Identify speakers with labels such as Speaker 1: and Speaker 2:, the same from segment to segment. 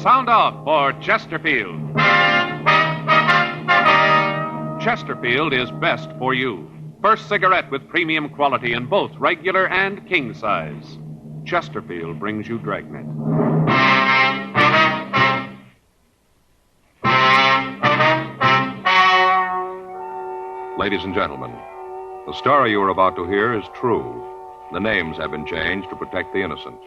Speaker 1: Sound off for Chesterfield. Chesterfield is best for you. First cigarette with premium quality in both regular and king size. Chesterfield brings you Dragnet.
Speaker 2: Ladies and gentlemen, the story you are about to hear is true. The names have been changed to protect the innocent.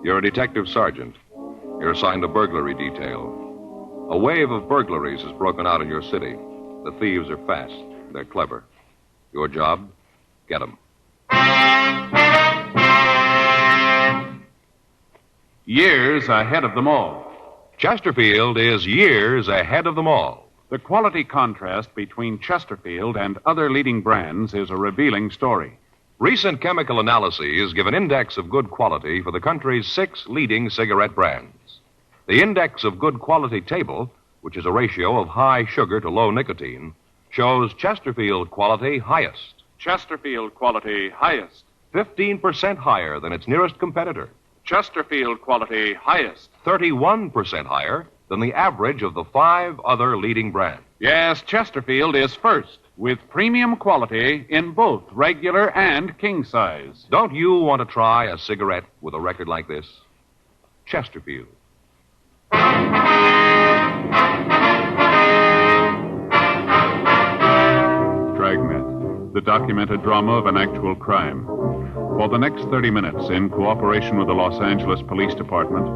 Speaker 2: You're a detective sergeant. You're assigned a burglary detail. A wave of burglaries has broken out in your city. The thieves are fast. They're clever. Your job? Get them.
Speaker 1: Years ahead of them all.
Speaker 2: Chesterfield is years ahead of them all.
Speaker 1: The quality contrast between Chesterfield and other leading brands is a revealing story.
Speaker 2: Recent chemical analyses give an index of good quality for the country's 6 leading cigarette brands. The index of good quality table, which is a ratio of high sugar to low nicotine, shows Chesterfield quality highest.
Speaker 1: Chesterfield quality highest.
Speaker 2: 15% higher than its nearest competitor.
Speaker 1: Chesterfield quality highest.
Speaker 2: 31% higher than the average of the 5 other leading brands.
Speaker 1: Yes, Chesterfield is first, with premium quality in both regular and king size.
Speaker 2: Don't you want to try a cigarette with a record like this? Chesterfield.
Speaker 1: Dragnet, the documented drama of an actual crime. For the next 30 minutes, in cooperation with the Los Angeles Police Department,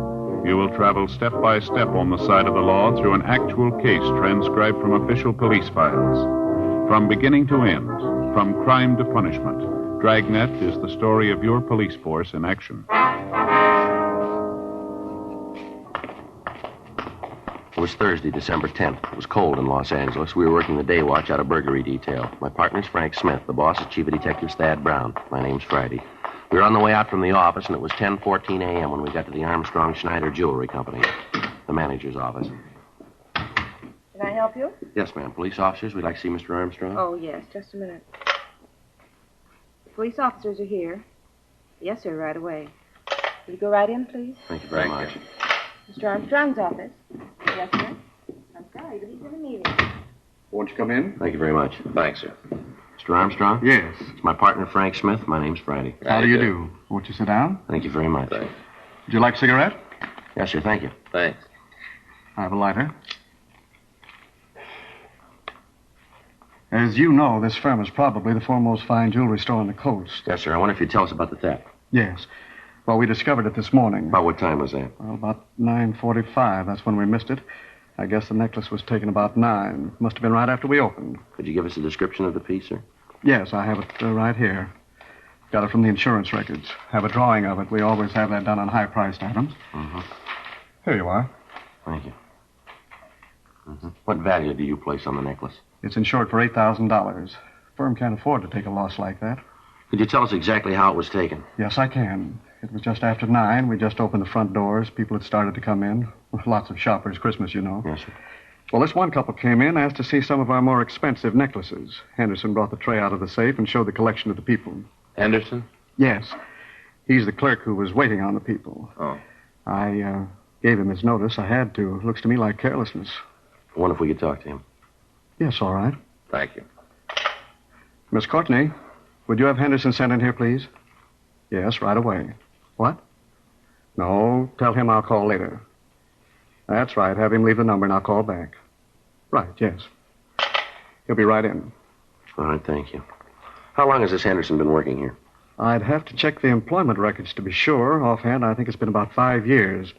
Speaker 1: you will travel step by step on the side of the law through an actual case transcribed from official police files. From beginning to end, from crime to punishment, Dragnet is the story of your police force in action.
Speaker 3: It was Thursday, December 10th. It was cold in Los Angeles. We were working the day watch out of burglary detail. My partner's Frank Smith. The boss is Chief of Detectives Thad Brown. My name's Friday. We were on the way out from the office, and it was 10:14 a.m. when we got to the Armstrong Schneider Jewelry Company, the manager's office.
Speaker 4: Can I help you?
Speaker 3: Yes, ma'am. Police officers, we'd like to see Mr. Armstrong.
Speaker 4: Oh, yes. Just a minute. Police officers are here. Yes, sir, right away. Will you go right in, please?
Speaker 3: Thank you very much.
Speaker 4: Mr. Armstrong's office. Yes, sir. I'm sorry, but he's in a meeting.
Speaker 5: Won't you come in?
Speaker 3: Thank you very much.
Speaker 2: Thanks, sir.
Speaker 3: Mr. Armstrong?
Speaker 5: Yes.
Speaker 3: It's my partner, Frank Smith. My name's Friday.
Speaker 5: How do you do? Won't you sit down?
Speaker 3: Thank you very much.
Speaker 2: Thanks.
Speaker 5: Would you like a cigarette?
Speaker 3: Yes, sir. Thank you.
Speaker 2: Thanks.
Speaker 5: I have a lighter. As you know, this firm is probably the foremost fine jewelry store on the coast.
Speaker 3: Yes, sir. I wonder if you'd tell us about the theft.
Speaker 5: Yes. Well, we discovered it this morning.
Speaker 3: About what time was that?
Speaker 5: Well, about 9:45. That's when we missed it. I guess the necklace was taken about 9. Must have been right after we opened.
Speaker 3: Could you give us a description of the piece, sir?
Speaker 5: Yes, I have it right here. Got it from the insurance records. Have a drawing of it. We always have that done on high-priced items.
Speaker 3: Mm-hmm.
Speaker 5: Here you are.
Speaker 3: Thank you. Mm-hmm. What value do you place on the necklace?
Speaker 5: It's insured for $8,000. Firm can't afford to take a loss like that.
Speaker 3: Could you tell us exactly how it was taken?
Speaker 5: Yes, I can. It was just after 9. We just opened the front doors. People had started to come in. Lots of shoppers. Christmas, you know.
Speaker 3: Yes, sir.
Speaker 5: Well, this one couple came in, asked to see some of our more expensive necklaces. Henderson brought the tray out of the safe and showed the collection to the people.
Speaker 2: Henderson?
Speaker 5: Yes. He's the clerk who was waiting on the people.
Speaker 2: Oh.
Speaker 5: I gave him his notice. I had to. Looks to me like carelessness.
Speaker 3: I wonder if we could talk to him.
Speaker 5: Yes, all right.
Speaker 2: Thank you.
Speaker 5: Miss Courtney, would you have Henderson sent in here, please? Yes, right away. What? No, tell him I'll call later. That's right. Have him leave the number and I'll call back. Right, yes. He'll be right in.
Speaker 3: All right, thank you. How long has this Henderson been working here?
Speaker 5: I'd have to check the employment records to be sure. Offhand, I think it's been about 5 years.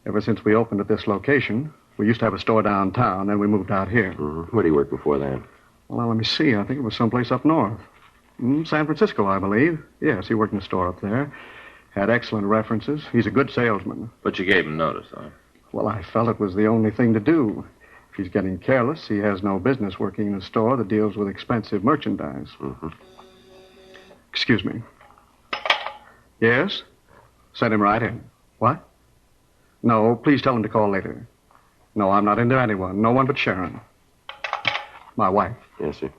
Speaker 5: Ever since we opened at this location. We used to have a store downtown, then we moved out here.
Speaker 3: Mm-hmm. Where did he work before that?
Speaker 5: Well, let me see. I think it was someplace up north. San Francisco, I believe. Yes, he worked in a store up there. Had excellent references. He's a good salesman.
Speaker 2: But you gave him notice, huh?
Speaker 5: Well, I felt it was the only thing to do. If he's getting careless, he has no business working in a store that deals with expensive merchandise.
Speaker 3: Mm-hmm.
Speaker 5: Excuse me. Yes? Send him right in. What? No, please tell him to call later. No, I'm not into anyone. No one but Sharon. My wife.
Speaker 3: Yes, sir.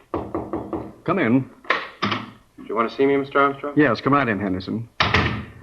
Speaker 5: Come in.
Speaker 6: Do you want to see me, Mr. Armstrong?
Speaker 5: Yes, come right in, Henderson.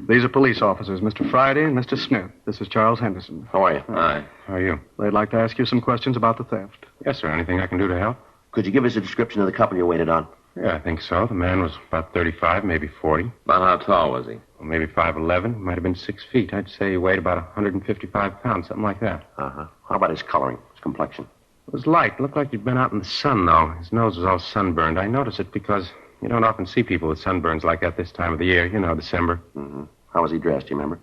Speaker 5: These are police officers, Mr. Friday and Mr. Smith. This is Charles Henderson.
Speaker 3: How are you?
Speaker 6: Hi.
Speaker 7: How are you?
Speaker 5: They'd like to ask you some questions about the theft.
Speaker 7: Yes, sir. Anything I can do to help?
Speaker 3: Could you give us a description of the couple you waited on?
Speaker 7: Yeah, I think so. The man was about 35, maybe 40.
Speaker 6: About how tall was he?
Speaker 7: Well, maybe 5'11". Might have been 6 feet. I'd say he weighed about 155 pounds, something like that.
Speaker 3: Uh-huh. How about his coloring, his complexion?
Speaker 7: It was light. Looked like he'd been out in the sun, though. His nose was all sunburned. I noticed it because you don't often see people with sunburns like that this time of the year. You know, December.
Speaker 3: Mm-hmm. How was he dressed, do you remember?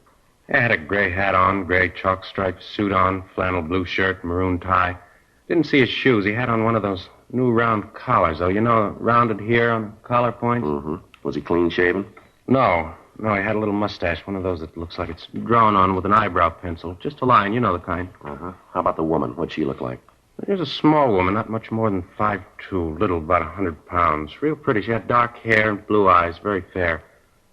Speaker 7: He had a gray hat on, gray chalk-striped suit on, flannel blue shirt, maroon tie. Didn't see his shoes. He had on one of those new round collars, though. You know, rounded here on the collar points?
Speaker 3: Mm-hmm. Was he clean-shaven?
Speaker 7: No, he had a little mustache, one of those that looks like it's drawn on with an eyebrow pencil. Just a line, you know the kind.
Speaker 3: Uh-huh. How about the woman? What'd she look like?
Speaker 7: She was a small woman, not much more than 5'2", little, about 100 pounds. Real pretty. She had dark hair and blue eyes, very fair.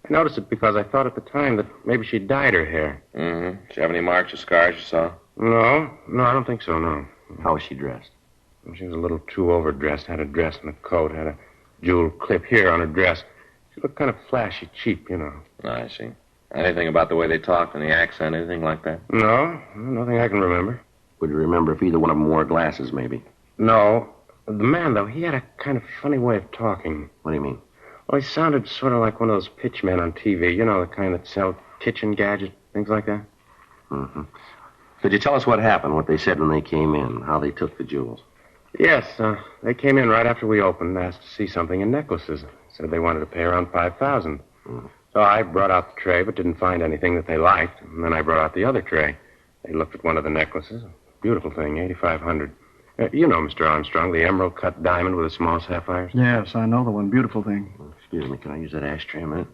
Speaker 7: I noticed it because I thought at the time that maybe she dyed her hair.
Speaker 6: Mm-hmm. Did you have any marks or scars you saw?
Speaker 7: No, I don't think so, no.
Speaker 3: How was she dressed?
Speaker 7: She was a little too overdressed, had a dress and a coat, had a jewel clip here on her dress. She looked kind of flashy, cheap, you know.
Speaker 6: I see. Anything about the way they talked and the accent, anything like that?
Speaker 7: No, nothing I can remember.
Speaker 3: Would you remember if either one of them wore glasses, maybe?
Speaker 7: No. The man, though, he had a kind of funny way of talking.
Speaker 3: What do you mean?
Speaker 7: Well, he sounded sort of like one of those pitchmen on TV. You know, the kind that sell kitchen gadgets, things like that.
Speaker 3: Mm-hmm. Could you tell us what happened, what they said when they came in, how they took the jewels?
Speaker 7: Yes, they came in right after we opened and asked to see something in necklaces. Said they wanted to pay around $5,000. So I brought out the tray, but didn't find anything that they liked. And then I brought out the other tray. They looked at one of the necklaces. Beautiful thing, $8,500. You know, Mr. Armstrong, the emerald-cut diamond with the small sapphires?
Speaker 5: Yes, I know the one. Beautiful thing.
Speaker 3: Excuse me, can I use that ashtray a minute?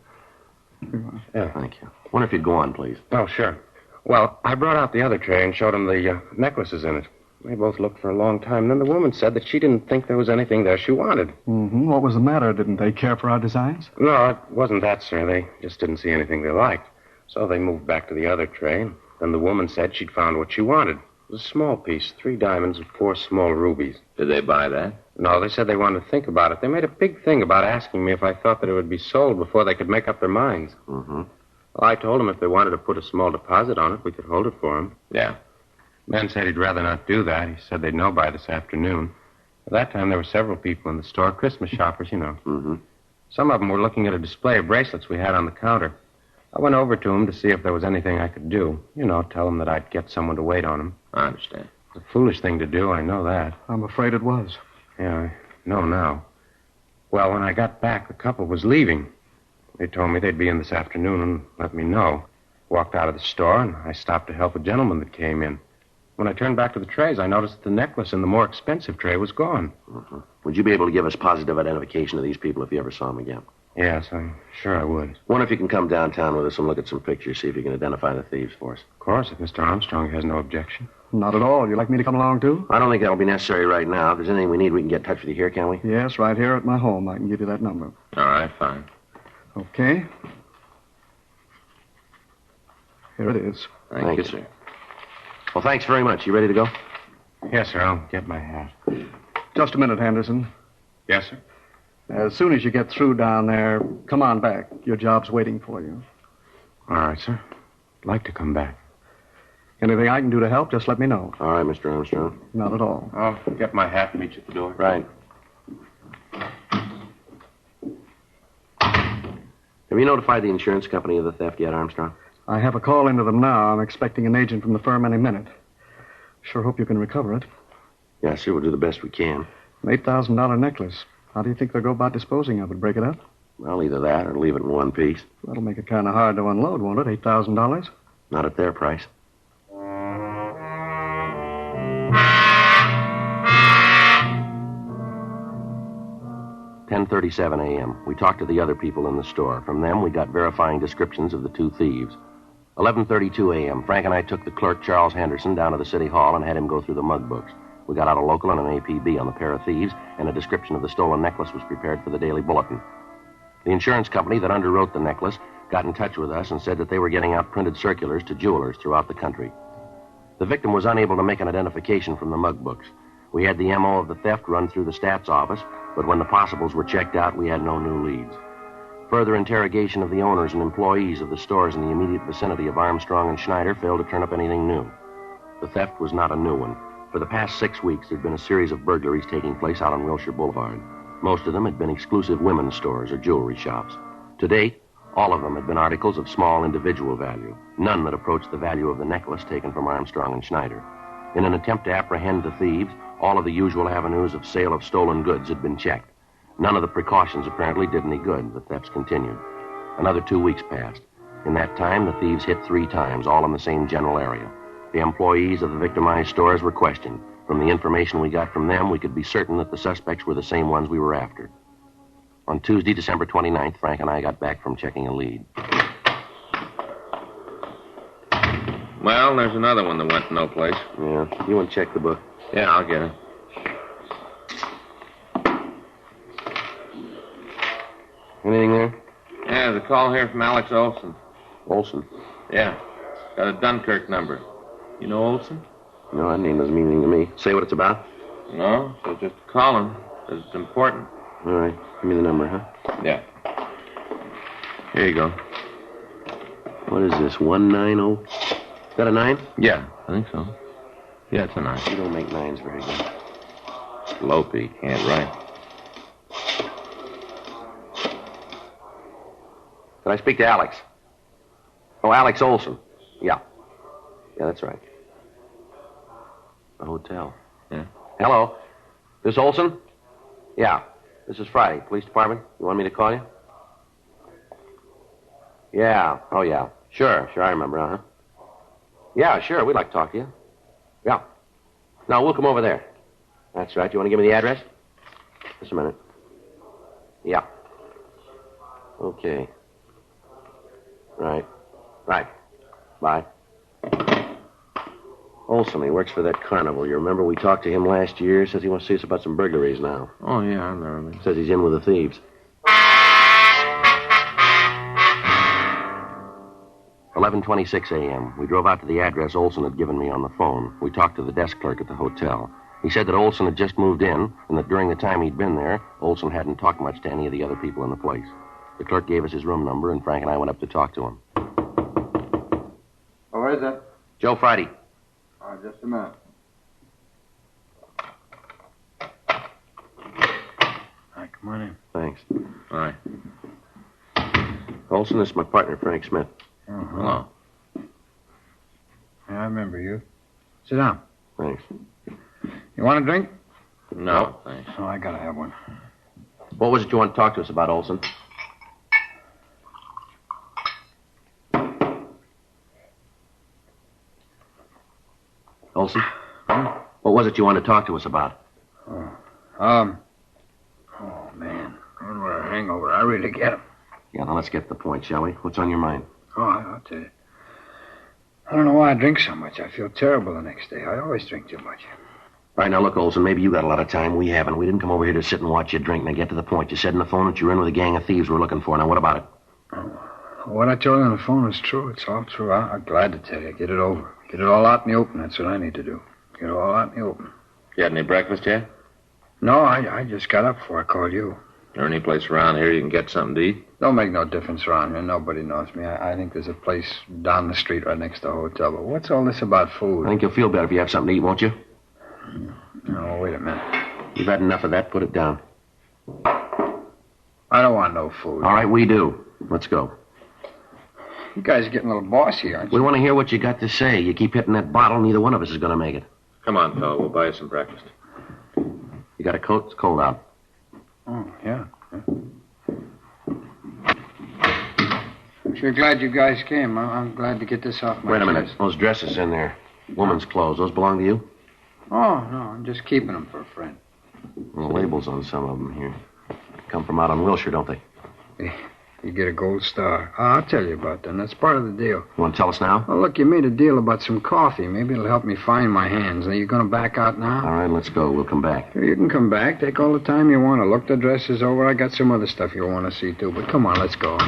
Speaker 7: Yeah.
Speaker 3: Thank you. Wonder if you'd go on, please.
Speaker 7: Oh, sure. Well, I brought out the other tray and showed them the necklaces in it. They both looked for a long time. Then the woman said that she didn't think there was anything there she wanted.
Speaker 5: Mm-hmm. What was the matter? Didn't they care for our designs?
Speaker 7: No, it wasn't that, sir. They just didn't see anything they liked. So they moved back to the other tray. And then the woman said she'd found what she wanted. It was a small piece, 3 diamonds and 4 small rubies.
Speaker 6: Did they buy that?
Speaker 7: No, they said they wanted to think about it. They made a big thing about asking me if I thought that it would be sold before they could make up their minds.
Speaker 3: Mm-hmm.
Speaker 7: Well, I told them if they wanted to put a small deposit on it, we could hold it for them.
Speaker 6: Yeah.
Speaker 7: Man said he'd rather not do that. He said they'd know by this afternoon. At that time, there were several people in the store, Christmas shoppers, you know.
Speaker 3: Mm-hmm.
Speaker 7: Some of them were looking at a display of bracelets we had on the counter. I went over to them to see if there was anything I could do. You know, tell them that I'd get someone to wait on them.
Speaker 6: I understand.
Speaker 7: It's a foolish thing to do, I know that.
Speaker 5: I'm afraid it was.
Speaker 7: Yeah, I know now. Well, when I got back, the couple was leaving. They told me they'd be in this afternoon and let me know. Walked out of the store, and I stopped to help a gentleman that came in. When I turned back to the trays, I noticed that the necklace in the more expensive tray was gone.
Speaker 3: Mm-hmm. Would you be able to give us positive identification of these people if you ever saw them again?
Speaker 7: Yes, I'm sure I would.
Speaker 3: Wonder if you can come downtown with us and look at some pictures, see if you can identify the thieves for us.
Speaker 7: Of course, if Mr. Armstrong has no objection.
Speaker 5: Not at all. You'd like me to come along, too?
Speaker 3: I don't think that'll be necessary right now. If there's anything we need, we can get in touch with you here, can we?
Speaker 5: Yes, right here at my home. I can give you that number.
Speaker 6: All right, fine.
Speaker 5: Okay. Here it is.
Speaker 6: Thank you, sir.
Speaker 3: Well, thanks very much. You ready to go?
Speaker 7: Yes, sir, I'll get my hat.
Speaker 5: Just a minute, Henderson.
Speaker 7: Yes, sir?
Speaker 5: As soon as you get through down there, come on back. Your job's waiting for you.
Speaker 7: All right, sir. I'd like to come back.
Speaker 5: Anything I can do to help, just let me know.
Speaker 3: All right, Mr. Armstrong.
Speaker 5: Not at all.
Speaker 7: I'll get my hat and meet you at the door.
Speaker 3: Right. Have you notified the insurance company of the theft yet, Armstrong?
Speaker 5: I have a call into them now. I'm expecting an agent from the firm any minute. Sure hope you can recover it.
Speaker 3: Yes, sir. We'll do the best we can.
Speaker 5: An $8,000 necklace. How do you think they'll go about disposing of it? Break it up?
Speaker 3: Well, either that or leave it in one piece.
Speaker 5: That'll make it kind of hard to unload, won't it? $8,000?
Speaker 3: Not at their price. "10:37 a.m. We talked to the other people in the store. From them, we got verifying descriptions of the 2 thieves. 11:32 a.m. Frank and I took the clerk, Charles Henderson, down to the city hall and had him go through the mug books. We got out a local and an APB on the pair of thieves, and a description of the stolen necklace was prepared for the Daily Bulletin. The insurance company that underwrote the necklace got in touch with us and said that they were getting out printed circulars to jewelers throughout the country. The victim was unable to make an identification from the mug books. We had the MO of the theft run through the stats office, but when the possibles were checked out, we had no new leads. Further interrogation of the owners and employees of the stores in the immediate vicinity of Armstrong and Schneider failed to turn up anything new. The theft was not a new one. For the past 6 weeks, there'd been a series of burglaries taking place out on Wilshire Boulevard. Most of them had been exclusive women's stores or jewelry shops. To date, all of them had been articles of small individual value, none that approached the value of the necklace taken from Armstrong and Schneider. In an attempt to apprehend the thieves, all of the usual avenues of sale of stolen goods had been checked. None of the precautions apparently did any good. The thefts continued. Another 2 weeks passed. In that time, the thieves hit 3 times, all in the same general area. The employees of the victimized stores were questioned. From the information we got from them, we could be certain that the suspects were the same ones we were after. On Tuesday, December 29th, Frank and I got back from checking a lead.
Speaker 6: Well, there's another one that went no place.
Speaker 3: Yeah, you want to check the book?
Speaker 6: Yeah, I'll get it.
Speaker 3: Anything there?
Speaker 6: Yeah, there's a call here from Alex Olson.
Speaker 3: Olson?
Speaker 6: Yeah. Got a Dunkirk number. You know Olson?
Speaker 3: No, that name doesn't mean anything to me. Say what it's about?
Speaker 6: No, so just call him. Says it's important.
Speaker 3: All right. Give me the number, huh?
Speaker 6: Yeah. Here you go.
Speaker 3: What is this, 190? Is that a 9?
Speaker 6: Yeah, I think so. Yeah, it's a 9.
Speaker 3: You don't make 9s very good.
Speaker 6: Lopey can't write.
Speaker 3: Can I speak to Alex? Oh, Alex Olson. Yeah. Yeah, that's right. The hotel.
Speaker 6: Yeah.
Speaker 3: Hello. This Olson? Yeah. This is Friday. Police department. You want me to call you? Yeah. Oh, yeah. Sure, I remember, huh? Yeah, sure. We'd like to talk to you. Yeah. No, we'll come over there. That's right. You want to give me the address? Just a minute. Yeah. Okay. Right. Bye. Olson, he works for that carnival. You remember we talked to him last year? Says he wants to see us about some burglaries now.
Speaker 6: Oh, yeah, I remember.
Speaker 3: Says he's in with the thieves. 11:26 a.m. We drove out to the address Olson had given me on the phone. We talked to the desk clerk at the hotel. He said that Olson had just moved in, and that during the time he'd been there, Olson hadn't talked much to any of the other people in the place. The clerk gave us his room number, and Frank and I went up to talk to him.
Speaker 8: Oh, where is that?
Speaker 3: Joe Friday.
Speaker 8: Oh, just a minute.
Speaker 7: All right, come on in.
Speaker 3: Thanks.
Speaker 6: All right.
Speaker 3: Olson, this is my partner, Frank Smith.
Speaker 7: Uh-huh.
Speaker 6: Hello.
Speaker 7: Yeah, I remember you. Sit down.
Speaker 3: Thanks.
Speaker 7: You want a drink?
Speaker 6: No, thanks.
Speaker 7: Oh, I gotta have one.
Speaker 3: What was it you want to talk to us about, Olson? Olson? What was it you wanted to talk to us about?
Speaker 7: Oh, man. Going with a hangover. I really get him.
Speaker 3: Yeah, now let's get to the point, shall we? What's on your mind?
Speaker 7: Oh, I'll tell you. I don't know why I drink so much. I feel terrible the next day. I always drink too much.
Speaker 3: All right, now look, Olson, maybe you got a lot of time. We haven't. We didn't come over here to sit and watch you drink. Now get to the point. You said on the phone that you were in with a gang of thieves we're looking for. Now what about it?
Speaker 7: What I told you on the phone is true. It's all true. I'm glad to tell you. Get it over. Get it all out in the open. That's what I need to do. Get it all out in the open.
Speaker 6: You had any breakfast yet?
Speaker 7: No, I just got up before I called you.
Speaker 6: Is there any place around here you can get something to eat?
Speaker 7: Don't make no difference around here. Nobody knows me. I think there's a place down the street right next to the hotel. But what's all this about food?
Speaker 3: I think you'll feel better if you have something to eat, won't you?
Speaker 7: No, wait a minute.
Speaker 3: You've had enough of that. Put it down.
Speaker 7: I don't want no food.
Speaker 3: All right, we do. Let's go.
Speaker 7: You guys are getting a little bossy, aren't you?
Speaker 3: We want to hear what you got to say. You keep hitting that bottle, neither one of us is going to make it.
Speaker 6: Come on, fella. We'll buy you some breakfast.
Speaker 3: You got a coat? It's cold out.
Speaker 7: Oh, yeah. Sure glad you guys came. I'm glad to get this off my
Speaker 3: Wait a minute.
Speaker 7: chest.
Speaker 3: Those dresses in there. Woman's clothes. Those belong to you?
Speaker 7: Oh, no. I'm just keeping them for a friend.
Speaker 3: Well, the labels on some of them here. Come from out on Wilshire, don't they?
Speaker 7: You get a gold star. I'll tell you about them. That's part of the deal.
Speaker 3: You want to tell us now?
Speaker 7: Well, look, you made a deal about some coffee. Maybe it'll help me find my hands. Are you going to back out now?
Speaker 3: All right, let's go. We'll come back.
Speaker 7: Sure, you can come back. Take all the time you want to. Look the dresses over. I got some other stuff you'll want to see, too. But come on, let's go.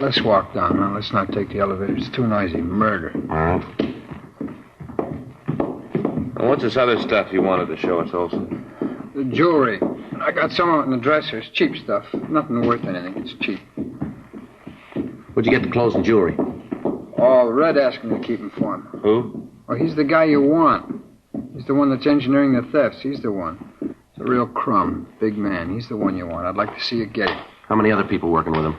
Speaker 9: let's walk down. Now, let's not take the elevator. It's too noisy. Murder.
Speaker 3: All right.
Speaker 6: Well, what's this other stuff you wanted to show us, Olson?
Speaker 9: The jewelry. I got some of it in the dresser. It's cheap stuff. Nothing worth anything. It's cheap.
Speaker 3: Where'd you get the clothes and jewelry?
Speaker 9: Oh, Red asked me to keep him for him.
Speaker 6: Who?
Speaker 9: Well, he's the guy you want. He's the one that's engineering the thefts. He's the one. He's a real crumb. Big man. He's the one you want. I'd like to see you get him.
Speaker 3: How many other people working with him?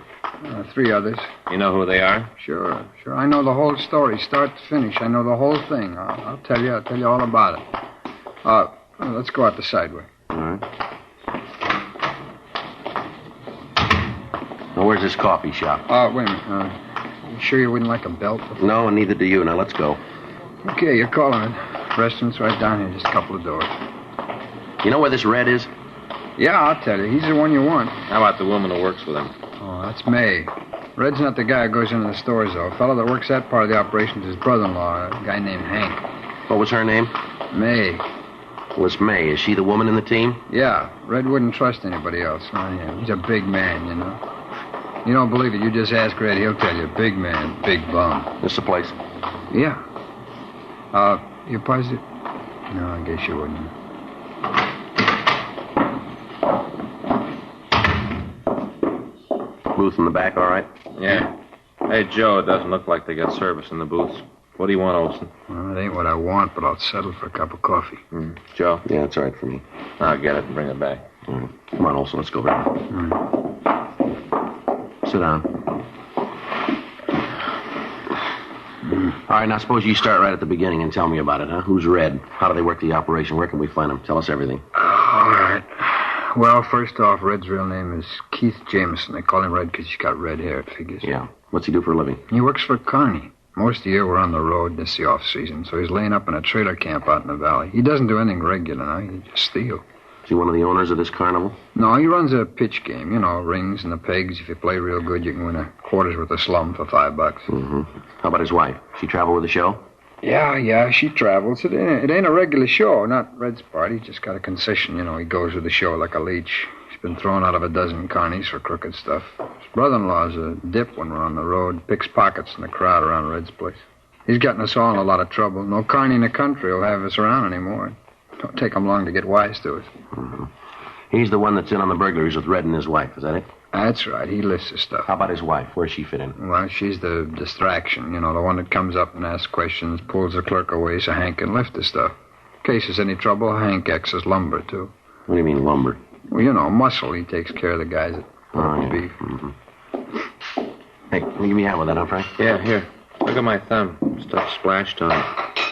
Speaker 9: 3 others.
Speaker 6: You know who they are?
Speaker 9: Sure. I know the whole story, start to finish. I know the whole thing. I'll tell you. I'll tell you all about it. Let's go out the side way.
Speaker 3: All right. Now, where's this coffee shop?
Speaker 9: Wait a minute. You sure you wouldn't like a belt?
Speaker 3: No, and neither do you. Now, let's go.
Speaker 9: Okay, you're calling it. Restaurant's right down here, just a couple of doors.
Speaker 3: You know where this Red is?
Speaker 9: Yeah, I'll tell you. He's the one you want.
Speaker 6: How about the woman who works with him?
Speaker 9: Oh, that's May. Red's not the guy who goes into the stores, though. A fellow that works that part of the operation is his brother-in-law, a guy named Hank.
Speaker 3: What was her name?
Speaker 9: May.
Speaker 3: Was May. Is she the woman in the team?
Speaker 9: Yeah, Red wouldn't trust anybody else. Not him. He's a big man, you know. You don't believe it, you just ask Red. He'll tell you. Big man, big bum.
Speaker 3: This the place?
Speaker 9: Yeah. You positive? No, I guess you wouldn't.
Speaker 3: Booth in the back, all right?
Speaker 6: Yeah. Hey, Joe, it doesn't look like they got service in the booths. What do you want, Olson?
Speaker 9: Well, it ain't what I want, but I'll settle for a cup of coffee.
Speaker 6: Joe?
Speaker 3: Yeah, it's all right for me.
Speaker 6: I'll get it and bring it back.
Speaker 3: All right. Come on, Olson, let's go back. Sit down. All right, now suppose you start right at the beginning and tell me about it, huh? Who's Red? How do they work the operation? Where can we find them? Tell us everything.
Speaker 9: All right. Well, first off, Red's real name is Keith Jameson. They call him Red because he's got red hair, it figures.
Speaker 3: Yeah. What's he do for a living?
Speaker 9: He works for Carney. Most of the year we're on the road. This is the off-season, so he's laying up in a trailer camp out in the valley. He doesn't do anything regular now. He just steals.
Speaker 3: Is he one of the owners of this carnival?
Speaker 9: No, he runs a pitch game. You know, rings and the pegs. If you play real good, you can win a quarter's worth of slum for $5.
Speaker 3: Mm-hmm. How about his wife? She travel with the show?
Speaker 9: Yeah, she travels. It ain't a regular show, not Red's part. He's just got a concession, you know. He goes with the show like a leech. He's been thrown out of a dozen carnies for crooked stuff. His brother-in-law's a dip when we're on the road. Picks pockets in the crowd around Red's place. He's gotten us all in a lot of trouble. No carny in the country will have us around anymore. Don't take him long to get wise to it.
Speaker 3: Mm-hmm. He's the one that's in on the burglaries with Red and his wife, is that it?
Speaker 9: That's right. He lists the stuff.
Speaker 3: How about his wife? Where's she fit in?
Speaker 9: Well, she's the distraction. You know, the one that comes up and asks questions, pulls the clerk away so Hank can lift the stuff. In case there's any trouble, Hank acts as lumber, too.
Speaker 3: What do you mean, lumber?
Speaker 9: Well, you know, muscle. He takes care of the guys that
Speaker 3: yeah.
Speaker 9: beef.
Speaker 3: Mm-hmm. Hey, can you give me a hand with that, huh, Frank?
Speaker 6: Yeah, here. Look at my thumb. Stuff splashed on it.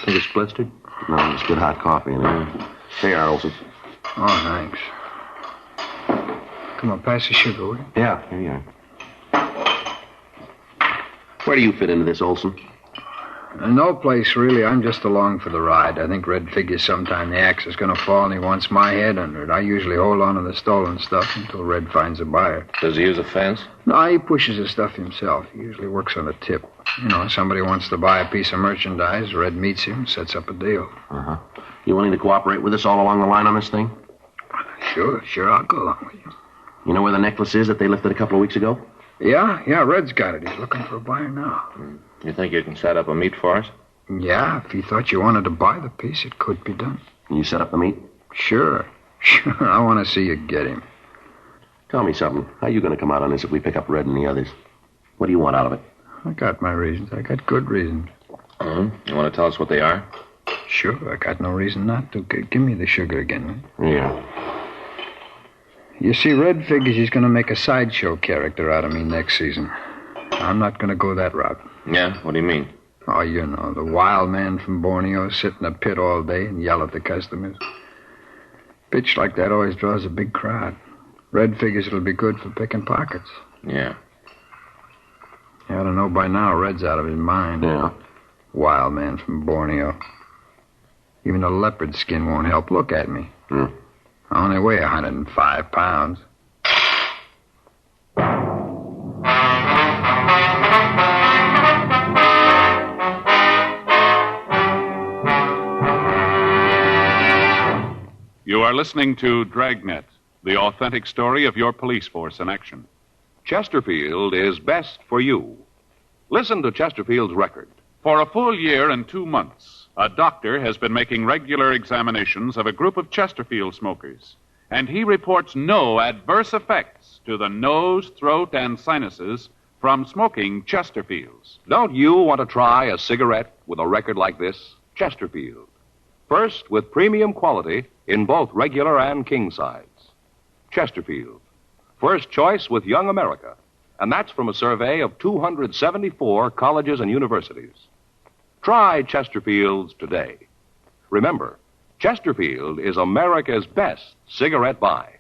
Speaker 6: Think it's blistered?
Speaker 3: No, it's good hot coffee in there. Here you are, Olson.
Speaker 9: Oh, thanks. Come on, pass the sugar, will you?
Speaker 3: Yeah, here you are. Where do you fit into this, Olson?
Speaker 9: No place, really. I'm just along for the ride. I think Red figures sometime the axe is going to fall and he wants my head under it. I usually hold on to the stolen stuff until Red finds a buyer.
Speaker 6: Does he use a fence?
Speaker 9: No, he pushes the stuff himself. He usually works on a tip. You know, somebody wants to buy a piece of merchandise. Red meets him, sets up a deal.
Speaker 3: Uh-huh. You willing to cooperate with us all along the line on this thing?
Speaker 9: Sure, I'll go along with you.
Speaker 3: You know where the necklace is that they lifted a couple of weeks ago?
Speaker 9: Yeah, Red's got it. He's looking for a buyer now.
Speaker 6: You think you can set up a meet for us?
Speaker 9: Yeah, if he thought you wanted to buy the piece, it could be done.
Speaker 3: Can you set up the meet?
Speaker 9: Sure. I want to see you get him.
Speaker 3: Tell me something. How are you going to come out on this if we pick up Red and the others? What do you want out of it?
Speaker 9: I got my reasons. I got good reasons.
Speaker 6: You want to tell us what they are?
Speaker 9: Sure, I got no reason not to. Give me the sugar again.
Speaker 3: Yeah.
Speaker 9: You see, Red figures he's going to make a sideshow character out of me next season. I'm not going to go that route.
Speaker 6: Yeah? What do you mean?
Speaker 9: Oh, you know, the wild man from Borneo, sit in a pit all day and yell at the customers. Pitch like that always draws a big crowd. Red figures it'll be good for picking pockets.
Speaker 6: Yeah.
Speaker 9: You ought to know by now Red's out of his mind.
Speaker 3: Yeah.
Speaker 9: Wild man from Borneo. Even a leopard skin won't help. Look at me. I only weigh 105 pounds.
Speaker 1: You are listening to Dragnet, the authentic story of your police force in action.
Speaker 2: Chesterfield is best for you. Listen to Chesterfield's record.
Speaker 1: For a full year and 2 months, a doctor has been making regular examinations of a group of Chesterfield smokers, and he reports no adverse effects to the nose, throat, and sinuses from smoking Chesterfields.
Speaker 2: Don't you want to try a cigarette with a record like this? Chesterfield. First, with premium quality in both regular and king size. Chesterfield. First choice with Young America. And that's from a survey of 274 colleges and universities. Try Chesterfields today. Remember, Chesterfield is America's best cigarette buy.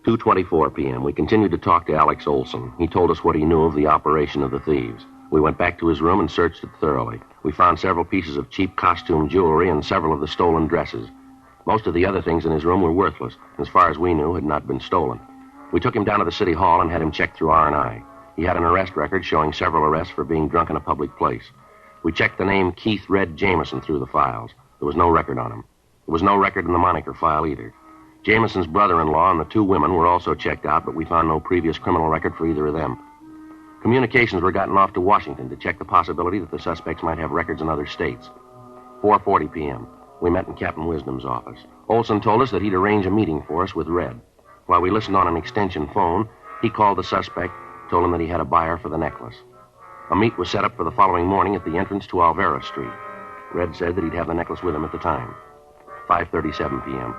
Speaker 3: 2:24 p.m. We continued to talk to Alex Olson. He told us what he knew of the operation of the thieves. We went back to his room and searched it thoroughly. We found several pieces of cheap costume jewelry and several of the stolen dresses. Most of the other things in his room were worthless, and as far as we knew, had not been stolen. We took him down to the city hall and had him checked through R&I. He had an arrest record showing several arrests for being drunk in a public place. We checked the name Keith Red Jameson through the files. There was no record on him. There was no record in the moniker file either. Jameson's brother-in-law and the 2 women were also checked out, but we found no previous criminal record for either of them. Communications were gotten off to Washington to check the possibility that the suspects might have records in other states. 4:40 p.m. We met in Captain Wisdom's office. Olson told us that he'd arrange a meeting for us with Red. While we listened on an extension phone, he called the suspect, told him that he had a buyer for the necklace. A meet was set up for the following morning at the entrance to Alvera Street. Red said that he'd have the necklace with him at the time. 5:37 p.m.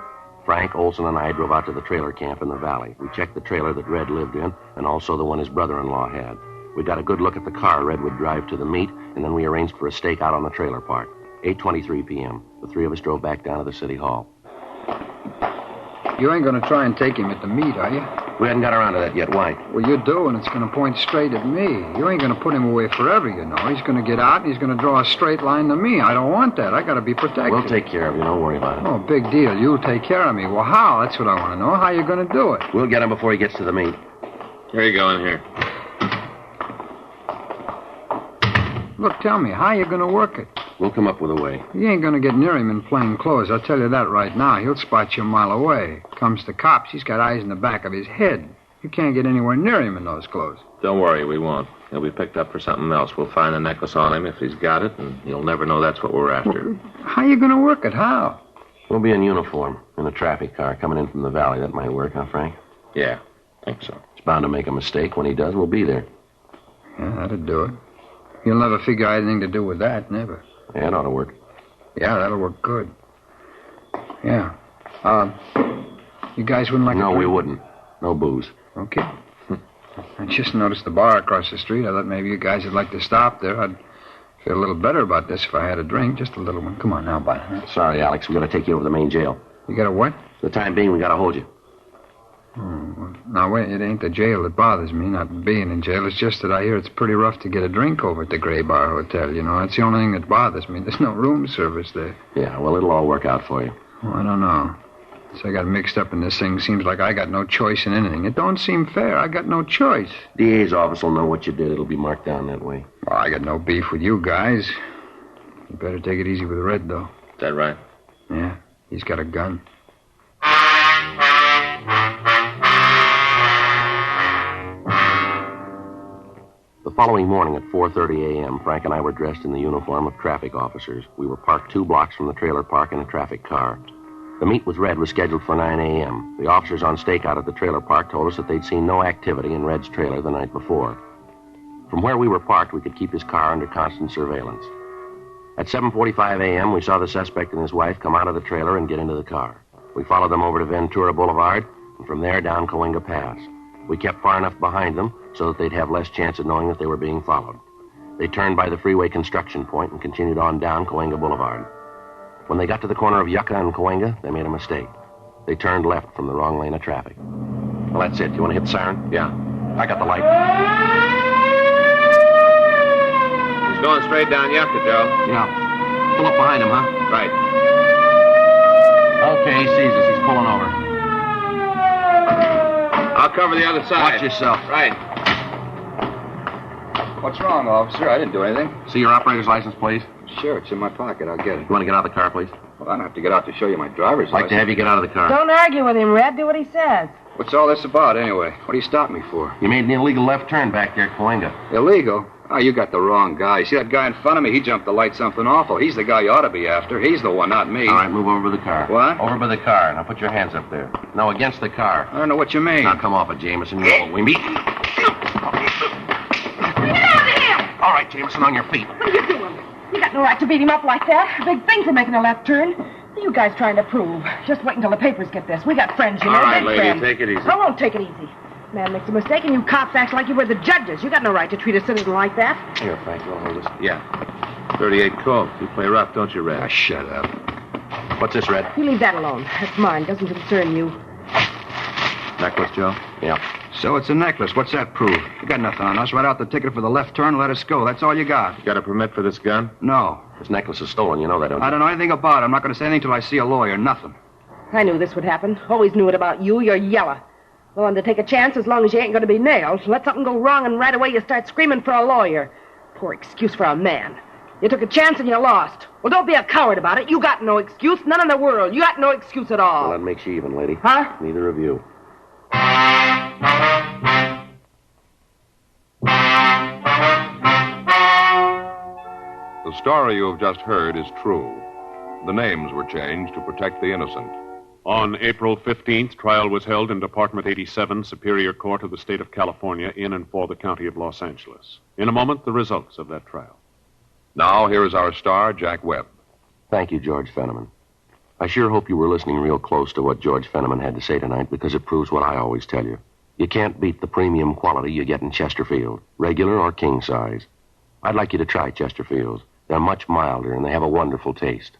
Speaker 3: Frank, Olson, and I drove out to the trailer camp in the valley. We checked the trailer that Red lived in, and also the one his brother-in-law had. We got a good look at the car Red would drive to the meet, and then we arranged for a stakeout on the trailer park. 8:23 p.m. The 3 of us drove back down to the city hall.
Speaker 9: You ain't going to try and take him at the meet, are you?
Speaker 3: We hadn't got around to that yet. Why?
Speaker 9: Well, you do, and it's going to point straight at me. You ain't going to put him away forever, you know. He's going to get out, and he's going to draw a straight line to me. I don't want that. I got to be protected.
Speaker 3: We'll take care of you. Don't worry about it.
Speaker 9: Oh, big deal. You take care of me. Well, how? That's what I want to know. How you going to do it?
Speaker 3: We'll get him before he gets to the meet.
Speaker 6: Here you go, in here.
Speaker 9: Look, tell me, how you going to work it?
Speaker 3: We'll come up with a way.
Speaker 9: You ain't going to get near him in plain clothes. I'll tell you that right now. He'll spot you a mile away. Comes to cops, he's got eyes in the back of his head. You can't get anywhere near him in those clothes.
Speaker 6: Don't worry, we won't. He'll be picked up for something else. We'll find the necklace on him if he's got it, and you'll never know that's what we're after.
Speaker 9: Well, how you going to work it? How?
Speaker 3: We'll be in uniform, in a traffic car coming in from the valley. That might work, huh, Frank?
Speaker 6: Yeah, I think so.
Speaker 3: He's bound to make a mistake. When he does, we'll be there.
Speaker 9: Yeah, that'd do it. You'll never figure I had anything to do with that, never.
Speaker 3: Yeah, it ought to work.
Speaker 9: Yeah, that'll work good. Yeah. You guys wouldn't like
Speaker 3: No,
Speaker 9: a drink?
Speaker 3: we wouldn't. No booze.
Speaker 9: Okay. I just noticed the bar across the street. I thought maybe you guys would like to stop there. I'd feel a little better about this if I had a drink. Just a little one. Come on now, bud.
Speaker 3: Sorry, Alex. We got to take you over to the main jail.
Speaker 9: You got a what?
Speaker 3: For the time being, we got to hold you.
Speaker 9: Oh, now, wait, it ain't the jail that bothers me, not being in jail. It's just that I hear it's pretty rough to get a drink over at the Gray Bar Hotel, you know. That's the only thing that bothers me. There's no room service there.
Speaker 3: Yeah, well, it'll all work out for you.
Speaker 9: Oh, I don't know. So I got mixed up in this thing. Seems like I got no choice in anything. It don't seem fair. I got no choice.
Speaker 3: DA's office will know what you did. It'll be marked down that way.
Speaker 9: Well, I got no beef with you guys. You better take it easy with Red, though.
Speaker 6: Is that right?
Speaker 9: Yeah, he's got a gun.
Speaker 3: The following morning at 4:30 a.m., Frank and I were dressed in the uniform of traffic officers. We were parked 2 blocks from the trailer park in a traffic car. The meet with Red was scheduled for 9 a.m. The officers on stakeout at the trailer park told us that they'd seen no activity in Red's trailer the night before. From where we were parked, we could keep his car under constant surveillance. At 7:45 a.m., we saw the suspect and his wife come out of the trailer and get into the car. We followed them over to Ventura Boulevard, and from there down Coahuila Pass. We kept far enough behind them so that they'd have less chance of knowing that they were being followed. They turned by the freeway construction point and continued on down Coahuila Boulevard. When they got to the corner of Yucca and Coahuila, they made a mistake. They turned left from the wrong lane of traffic. Well, that's it. You want to hit the siren?
Speaker 6: Yeah.
Speaker 3: I got the light.
Speaker 6: He's going straight down Yucca, Joe.
Speaker 3: Yeah. Pull up behind him, huh?
Speaker 6: Right.
Speaker 3: Okay, he sees us. He's pulling over.
Speaker 6: I'll cover the other side.
Speaker 3: Watch yourself.
Speaker 6: Right.
Speaker 9: What's wrong, officer? I didn't do anything.
Speaker 3: See your operator's license, please?
Speaker 9: Sure, it's in my pocket. I'll get it.
Speaker 3: You want to get out of the car, please?
Speaker 8: Well, I don't have to get out to show you my driver's
Speaker 3: I'd like to have you get out of the car.
Speaker 4: Don't argue with him, Red. Do what he says.
Speaker 8: What's all this about, anyway? What do you stop me for?
Speaker 3: You made an illegal left turn back there at Cahuenga.
Speaker 8: Illegal? Oh, you got the wrong guy. You see that guy in front of me? He jumped the light something awful. He's the guy you ought to be after. He's the one, not me.
Speaker 3: All right, move over by the car.
Speaker 8: What?
Speaker 3: Over by the car. Now put your hands up there. No, against the car.
Speaker 8: I don't know what you mean.
Speaker 3: Now come off it, Jameson. You know what we mean.
Speaker 4: Get out of here!
Speaker 3: All right, Jameson, on your feet.
Speaker 4: What are you doing? You got no right to beat him up like that. A big thing for making a left turn. What are you guys trying to prove? Just wait until the papers get this. We got friends, you know.
Speaker 7: All right,
Speaker 4: big
Speaker 7: lady,
Speaker 4: friends.
Speaker 7: take it easy.
Speaker 4: I won't take it easy. Man makes a mistake, and you cops act like you were the judges. You got no right to treat a citizen like that.
Speaker 3: Here, Frank, you'll hold this.
Speaker 6: Yeah. 38 Colt. You play rough, don't you, Red?
Speaker 7: Ah, shut up.
Speaker 3: What's this, Red?
Speaker 4: You leave that alone. That's mine. Doesn't concern you.
Speaker 6: Necklace, Joe?
Speaker 3: Yeah.
Speaker 5: So it's a necklace. What's that prove? You got nothing on us. Write out the ticket for the left turn and let us go. That's all you got.
Speaker 6: You got a permit for this gun?
Speaker 5: No.
Speaker 3: This necklace is stolen. You know that, don't you?
Speaker 5: I don't know anything about it. I'm not going to say anything till I see a lawyer. Nothing.
Speaker 4: I knew this would happen. Always knew it about you. You're yellow. Willing to take a chance as long as you ain't going to be nailed. Let something go wrong and right away you start screaming for a lawyer. Poor excuse for a man. You took a chance and you lost. Well, don't be a coward about it. You got no excuse. None in the world. You got no excuse at all.
Speaker 3: Well, that makes you even, lady.
Speaker 4: Huh?
Speaker 3: Neither of you.
Speaker 2: The story you have just heard is true. The names were changed to protect the innocent.
Speaker 1: On April 15th, trial was held in Department 87, Superior Court of the State of California, in and for the County of Los Angeles. In a moment, the results of that trial.
Speaker 2: Now, here is our star, Jack Webb.
Speaker 3: Thank you, George Fenneman. I sure hope you were listening real close to what George Fenneman had to say tonight, because it proves what I always tell you. You can't beat the premium quality you get in Chesterfield, regular or king size. I'd like you to try Chesterfields. They're much milder, and they have a wonderful taste.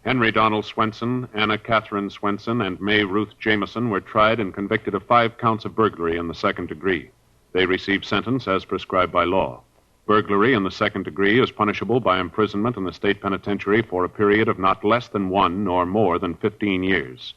Speaker 1: Henry Donald Swenson, Anna Catherine Swenson, and May Ruth Jameson were tried and convicted of 5 counts of burglary in the second degree. They received sentence as prescribed by law. Burglary in the second degree is punishable by imprisonment in the state penitentiary for a period of not less than 1 nor more than 15 years.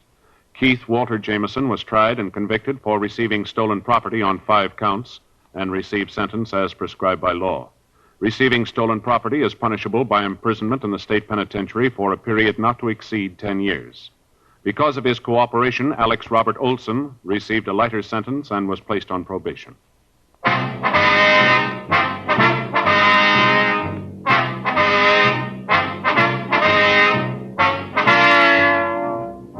Speaker 1: Keith Walter Jameson was tried and convicted for receiving stolen property on 5 counts and received sentence as prescribed by law. Receiving stolen property is punishable by imprisonment in the state penitentiary for a period not to exceed 10 years. Because of his cooperation, Alex Robert Olson received a lighter sentence and was placed on probation.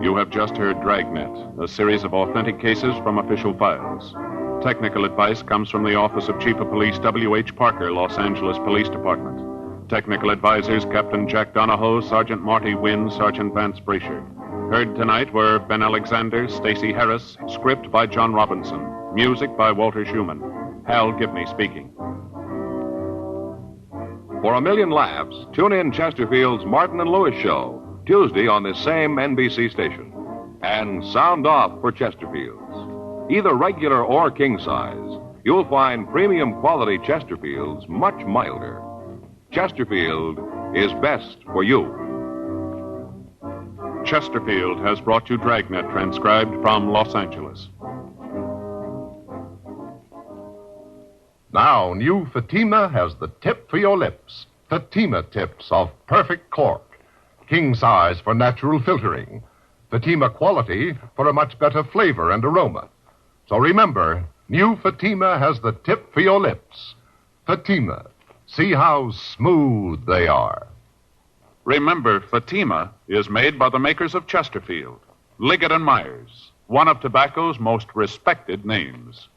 Speaker 1: You have just heard Dragnet, a series of authentic cases from official files. Technical advice comes from the Office of Chief of Police W.H. Parker, Los Angeles Police Department. Technical advisors Captain Jack Donahoe, Sergeant Marty Wynn, Sergeant Vance Brasher. Heard tonight were Ben Alexander, Stacey Harris, script by John Robinson, music by Walter Schumann. Hal Gibney speaking.
Speaker 2: For a million laughs, tune in Chesterfield's Martin and Lewis Show, Tuesday on this same NBC station. And sound off for Chesterfield's. Either regular or king size, you'll find premium quality Chesterfields much milder. Chesterfield is best for you.
Speaker 1: Chesterfield has brought you Dragnet, transcribed from Los Angeles.
Speaker 10: Now, new Fatima has the tip for your lips. Fatima tips of perfect cork. King size for natural filtering. Fatima quality for a much better flavor and aroma. So remember, new Fatima has the tip for your lips. Fatima. See how smooth they are.
Speaker 1: Remember, Fatima is made by the makers of Chesterfield, Liggett & Myers, one of tobacco's most respected names.